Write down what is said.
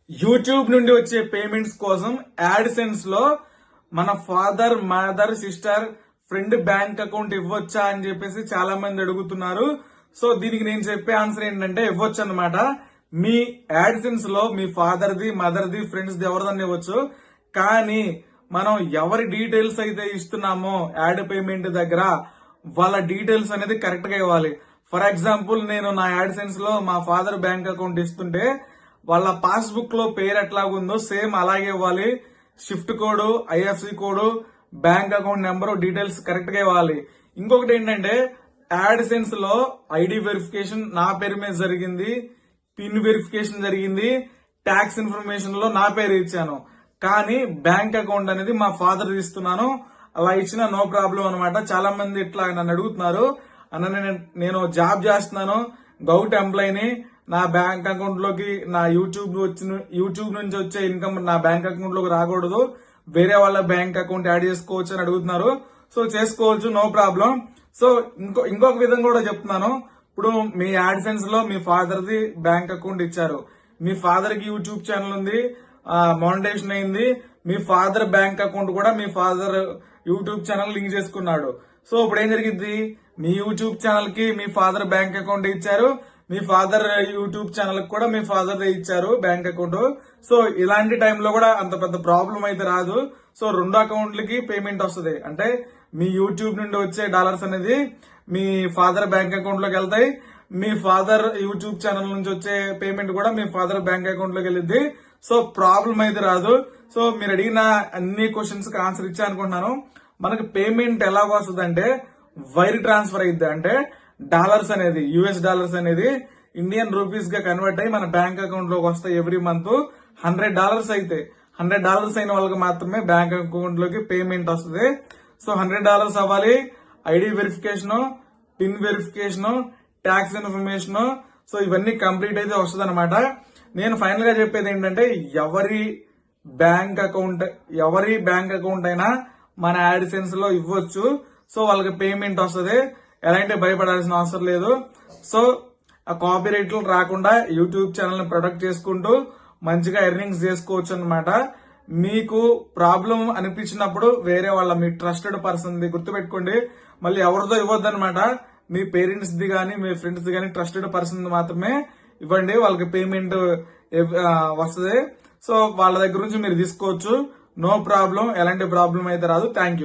YouTube నుండి వచ్చే payments కోసం యాడ్సెన్స్ లో మన father, mother, sister, friend bank account ఇవ్వచ్చా అని చెప్పేసి చాలా మంది అడుగుతున్నారు. సో దీనికి నేను చెప్పే ఆన్సర్ ఏంటంటే ఇవ్వచ్చు అనమాట. మీ యాడ్సెన్స్ లో మీ ఫాదర్ది, మదర్ది, ఫ్రెండ్స్ది ఎవరిదన్నా ఇవ్వచ్చు. కానీ మనం ఎవరి డీటెయిల్స్ అయితే ఇస్తున్నామో యాడ్ పేమెంట్ దగ్గర వాళ్ళ డీటెయిల్స్ అనేది కరెక్ట్ గా ఇవ్వాలి. ఫర్ ఎగ్జాంపుల్ నేను నా యాడ్సెన్స్ లో మా ఫాదర్ బ్యాంక్ అకౌంట్ ఇస్తుంటే వాళ్ళ పాస్బుక్ లో పేరు ఎట్లాగుందో సేమ్ అలాగే ఇవ్వాలి. Shift code, IFC code, bank account number, details correct గా ఇవ్వాలి. ఇంకొకటి ఏంటంటే యాడ్సెన్స్ లో ఐడి వెరిఫికేషన్ నా పేరు మీద జరిగింది, పిన్ వెరిఫికేషన్ జరిగింది, ట్యాక్స్ ఇన్ఫర్మేషన్ లో నా పేరు ఇచ్చాను. కానీ బ్యాంక్ అకౌంట్ అనేది మా ఫాదర్ ఇస్తున్నాను. అలా ఇచ్చిన నో ప్రాబ్లం అనమాట. చాలా మంది ఇట్లా నన్ను అడుగుతున్నారు. అన్న నేను జాబ్ చేస్తున్నాను, గౌట్ ఎంప్లాయీని, నా బ్యాంక్ అకౌంట్ లోకి నా యూట్యూబ్ నుంచి వచ్చే ఇన్కమ్ నా బ్యాంక్ అకౌంట్ లోకి రాకూడదు, వేరే వాళ్ళ బ్యాంక్ అకౌంట్ యాడ్ చేసుకోవచ్చు అని అడుగుతున్నారు. సో చేసుకోవచ్చు, నో ప్రాబ్లం. సో ఇంకొక విధంగా కూడా చెప్తున్నాను. ఇప్పుడు మీ యాడ్సెన్స్ లో మీ ఫాదర్ ది బ్యాంక్ అకౌంట్ ఇచ్చారు, మీ ఫాదర్ కి యూట్యూబ్ ఛానల్ ఉంది, మానిటైజేషన్ అయింది, మీ ఫాదర్ బ్యాంక్ అకౌంట్ కూడా మీ ఫాదర్ యూట్యూబ్ ఛానల్ లింక్ చేసుకున్నాడు. సో ఇప్పుడు ఏం జరిగింది, మీ యూట్యూబ్ ఛానల్ కి మీ ఫాదర్ బ్యాంక్ అకౌంట్ ఇచ్చారు, మీ ఫాదర్ యూట్యూబ్ ఛానల్ కి కూడా మీ ఫాదర్ ఇచ్చారు బ్యాంక్ అకౌంట్. సో ఇలాంటి టైంలో కూడా అంత పెద్ద ప్రాబ్లం అయితే రాదు. సో రెండు అకౌంట్లకి పేమెంట్ వస్తుంది. అంటే మీ యూట్యూబ్ నుండి వచ్చే డాలర్స్ అనేది మీ ఫాదర్ బ్యాంక్ అకౌంట్ లోకి వెళ్తాయి, మీ ఫాదర్ యూట్యూబ్ ఛానల్ నుంచి వచ్చే పేమెంట్ కూడా మీ ఫాదర్ బ్యాంక్ అకౌంట్ లోకి వెళ్ళింది. సో ప్రాబ్లం అయితే రాదు. సో మీరు అడిగిన అన్ని క్వశ్చన్స్ కి ఆన్సర్ ఇచ్చా అనుకుంటున్నాను. మనకి పేమెంట్ ఎలా వస్తుంది అంటే వైర్ ట్రాన్స్ఫర్ అయింది. అంటే డాలర్స్ అనేది, యుఎస్ డాలర్స్ అనేది ఇండియన్ రూపీస్ గా కన్వర్ట్ అయ్యి మన బ్యాంక్ అకౌంట్ లోకి వస్తాయి. ఎవ్రీ మంత్ $100 అయితే $100 అయిన వాళ్ళకి మాత్రమే బ్యాంక్ అకౌంట్ లోకి పేమెంట్ వస్తుంది. సో $100 అవ్వాలి. ID verification, pin verification, tax information, so ఇవన్నీ కంప్లీట్ అయితే వస్తుంది అనమాట. నేను ఫైనల్ గా చెప్పేది ఏంటంటే ఎవరి బ్యాంక్ అకౌంట్ అయినా మన యాడ్సెన్స్ లో ఇవ్వచ్చు. సో వాళ్ళకి పేమెంట్ వస్తుంది, ఎలాంటి భయపడాల్సిన అవసరం లేదు. సో ఆ కాపీరైట్లు రాకుండా యూట్యూబ్ ఛానల్ ని ప్రొటెక్ట్ చేసుకుంటూ మంచిగా ఎర్నింగ్స్ చేసుకోవచ్చు అనమాట. మీకు ప్రాబ్లం అనిపించినప్పుడు వేరే వాళ్ళ మీ ట్రస్టెడ్ పర్సన్ ది గుర్తుపెట్టుకోండి. మళ్ళీ ఎవరితో ఇవ్వద్దు అనమాట. మీ పేరెంట్స్ ది గానీ మీ ఫ్రెండ్స్ ది గానీ ట్రస్టెడ్ పర్సన్ మాత్రమే ఇవ్వండి, వాళ్ళకి పేమెంట్ వస్తుంది. సో వాళ్ళ దగ్గర నుంచి మీరు తీసుకోవచ్చు, నో ప్రాబ్లం, ఎలాంటి ప్రాబ్లం అయితే రాదు. Thank you.